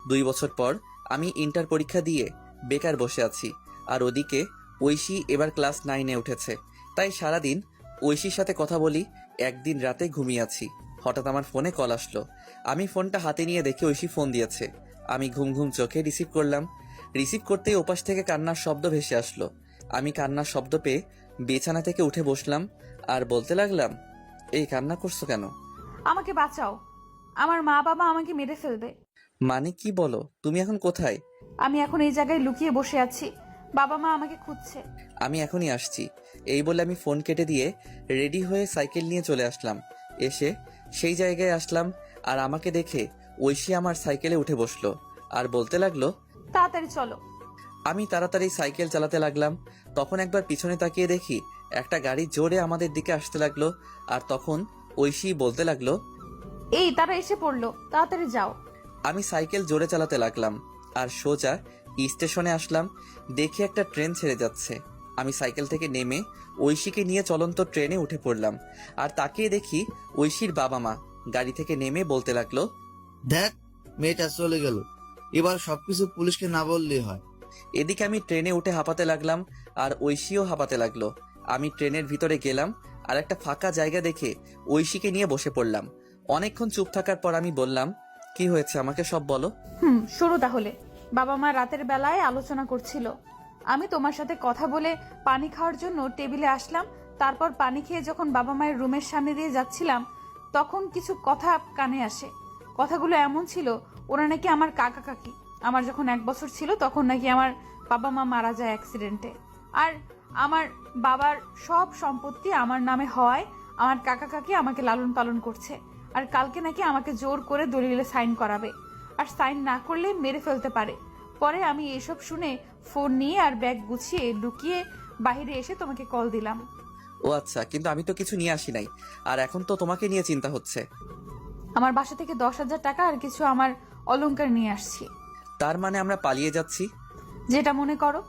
2 বছর পর আমি ইন্টার পরীক্ষা দিয়ে বেকার বসে আছি। আর ওদিকে ঐশী এবার ক্লাস 9-এ উঠেছে। তাই সারাদিন ঐশীর সাথে কথা বলি। একদিন রাতে ঘুমিয়ে আছি, হঠাৎ আমার ফোনে কল আসলো। আমি ফোনটা হাতে নিয়ে দেখি ঐশী ফোন দিয়েছে। আমি ঘুম ঘুম চোখে রিসিভ করলাম। রিসিভ করতেই ওপাশ থেকে কান্নার শব্দ ভেসে আসলো। আমি কান্নার শব্দ পেয়ে বিছানা থেকে উঠে বসলাম আর বলতে লাগলাম, এই কান্না করছো কেন? আমাকে বাঁচাও, আমার মা বাবা আমাকে মেরে ফেলবে। মানে কি বলো? তুমি এখন কোথায়? আমি এখন এই জায়গায় লুকিয়ে বসে আছি, বাবা মা আমাকে খুঁজছে। আমি এখনই আসছি। এই বলে আমি ফোন কেটে দিয়ে রেডি হয়ে সাইকেল নিয়ে চলে আসলাম। এসে সেই জায়গায় আসলাম আর আমাকে দেখে ঐশী আমার সাইকেলে উঠে বসলো আর বলতে লাগলো, তাড়াতাড়ি চলো। আমি তাড়াতাড়ি সাইকেল চালাতে লাগলাম। তখন একবার পিছনে তাকিয়ে দেখি একটা গাড়ি জোরে আমাদের দিকে আসতে লাগলো। আর তখন ঐশী বলতে লাগলো, এই তারা এসে পড়লো, তাড়াতাড়ি যাও। আমি সাইকেল জোরে চালাতে লাগলাম আর সোজা স্টেশনে আসলাম। দেখি একটা ট্রেন ছেড়ে যাচ্ছে। আমি সাইকেল থেকে নেমে ঐশীকে নিয়ে চলন্ত ট্রেনে উঠে পড়লাম। আর তাকিয়ে দেখি ঐশীর বাবা মা গাড়ি থেকে নেমে বলতে লাগলো, দেখ, মেয়েটা চলে গেল, এবার সবকিছু পুলিশকে না বললেই হয়। এদিকে আমি ট্রেনে উঠে হাঁপাতে লাগলাম আর ঐশীও হাঁপাতে লাগলো। আমি ট্রেনের ভিতরে গেলাম আর একটা ফাঁকা জায়গা দেখে ঐশীকে নিয়ে বসে পড়লাম। অনেকক্ষণ চুপ থাকার পর আমি বললাম, কি হয়েছে আমাকে সব বলো। শুরু তাহলে। বাবা মা রাতের বেলায় আলোচনা করছিল, আমি তোমার সাথে কথা বলে পানি খাওয়ার জন্য টেবিলে আসলাম। তারপর পানি খেয়ে যখন বাবা মায়ের রুমের সামনে দিয়ে যাচ্ছিলাম, তখন কিছু কথা কানে আসে। কথাগুলো এমন ছিল, ওরা নাকি আমার কাকা কাকি। আমার যখন 1 বছর ছিল তখন নাকি আমার বাবা মা মারা যায় অ্যাক্সিডেন্টে। আর আমার বাবার সব সম্পত্তি আমার নামে হওয়ায় আমার কাকা কাকি আমাকে লালন পালন করছে। আর কালকে নাকি আমাকে জোর করে দলিলে সাইন করাবে, আর সাইন না করলে মেরে ফেলতে পারে। পরে আমি এসব শুনে ফোন নিয়ে আর ব্যাগ গুছিয়ে লুকিয়ে বাইরে এসে তোমাকে কল দিলাম। ও আচ্ছা, কিন্তু আমি তো কিছু নিয়ে আসি নাই। আর এখন তো তোমাকে নিয়ে চিন্তা হচ্ছে। আমার বাসা থেকে 10,000 টাকা আর কিছু আমার অলংকার নিয়ে আসছি। তার মানে আমরা পালিয়ে যাচ্ছি? যেটা মনে করো।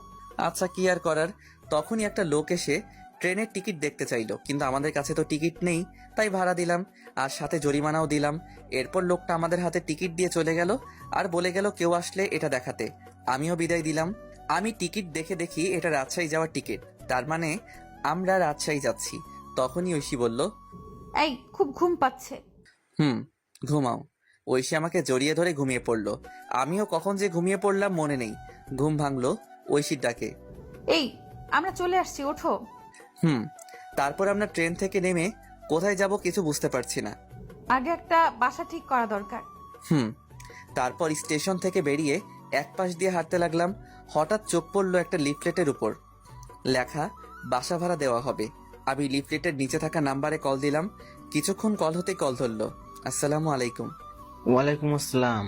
আচ্ছা, কি আর করার। তখনই একটা লোক এসে ট্রেনের টিকিট দেখতে চাইলো, কিন্তু আমাদের কাছে তো টিকিট নেই। তাই ভাড়া দিলাম আর সাথে জরিমানাও দিলাম। এরপর লোকটা আমাদের হাতে টিকিট দিয়ে চলে গেল আর বলে গেল কেউ আসলে এটা দেখাতে। আমিও বিদায় দিলাম। আমি টিকিট দেখে দেখি এটা রাজশাহী যাওয়ার টিকিট। তার মানে আমরা রাজশাহী যাচ্ছি। তখনই ঐশী বলল, এই খুব ঘুম পাচ্ছে। ঘুমাও। ঐশী আমাকে জড়িয়ে ধরে ঘুমিয়ে পড়লো। আমিও কখন যে ঘুমিয়ে পড়লাম মনে নেই। ঘুম ভাঙলো ঐশীর ডাকে। এই আমরা চলে আসছি, ওঠো। তারপর আমরা ট্রেন থেকে নেমে কোথায় যাব কিছু বুঝতে পারছি না। আগে একটা বাসা ঠিক করা দরকার। তারপর স্টেশন থেকে বেরিয়ে এক পাশ দিয়ে হাঁটতে লাগলাম। হঠাৎ চোখ পড়লো একটা লিফলেটের উপর লেখা, বাসা ভাড়া দেওয়া হবে। আমি লিফলেটের নিচে থাকা নাম্বারে কল দিলাম। কিছুক্ষণ কল হতে কল ধরলো। আসসালামু আলাইকুম। ওয়ালাইকুম আসসালাম।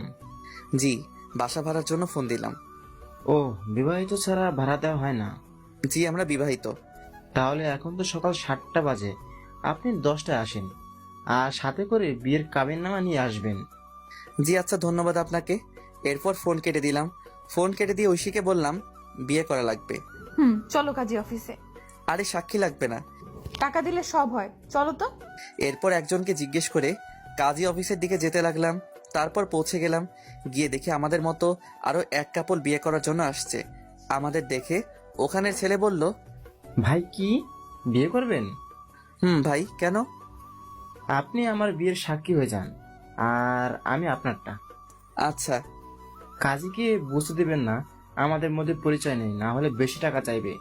জি, বাসা ভাড়ার জন্য ফোন দিলাম। ও, বিবাহিত ছাড়া ভাড়া দেওয়া হয় না? জি, আমরা বিবাহিত। তাহলে এখন তো সকাল 7টা বাজে, আপনি 10টায় আসেন আর সাথে করে বিয়ের কাবিননামা নিয়ে আসবেন। জি আচ্ছা, ধন্যবাদ আপনাকে। এরপর ফোন কেটে দিলাম। ফোন কেটে দিয়ে ঐশীকে বললাম, বিয়ে করা লাগবে। চলো কাজী অফিসে। আরে সাক্ষী লাগবে না, টাকা দিলে সব হয়, চলো তো। এরপর একজনকে জিজ্ঞেস করে কাজী অফিসের দিকে যেতে লাগলাম। তারপর পৌঁছে গেলাম। গিয়ে দেখি আমাদের মতো আরো এক কাপল বিয়ে করার জন্য আসছে। আমাদের দেখে ওখানের ছেলে বলল, ভাই কি বিয়ে করবেন? ভাই কেন? আপনি আমার বিয়ের সাক্ষী হয়ে যান আর আমি আপনারটা। আচ্ছা। কাজীকে বুঝতে দেবেন না আমাদের মধ্যে পরিচয় নেই, না হলে বেশি টাকা চাইবে।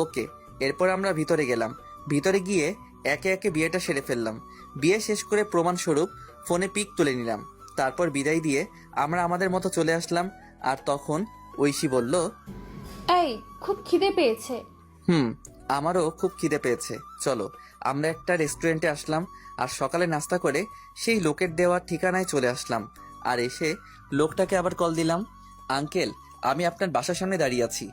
ওকে। এরপর আমরা ভিতরে গেলাম। ভিতরে গিয়ে একে একে বিয়েটা সেরে ফেললাম। বিয়ে শেষ করে প্রমাণস্বরূপ ফোনে পিক তুলে নিলাম। তারপর বিদায় দিয়ে আমরা আমাদের মতো চলে আসলাম। আর তখন ঐশী বলল, এই খুব খিদে পেয়েছে। আমারও খুব খিদে পেয়েছে, চলো। আমরা একটা রেস্টুরেন্টে আসলাম আর সকালে নাস্তা করে সেই লোকের দেওয়া ঠিকানায় চলে আসলাম। আর এসে লোকটাকে আবার কল দিলাম, আঙ্কেল আমি আপনার বাসার সামনে দাঁড়িয়ে আছি,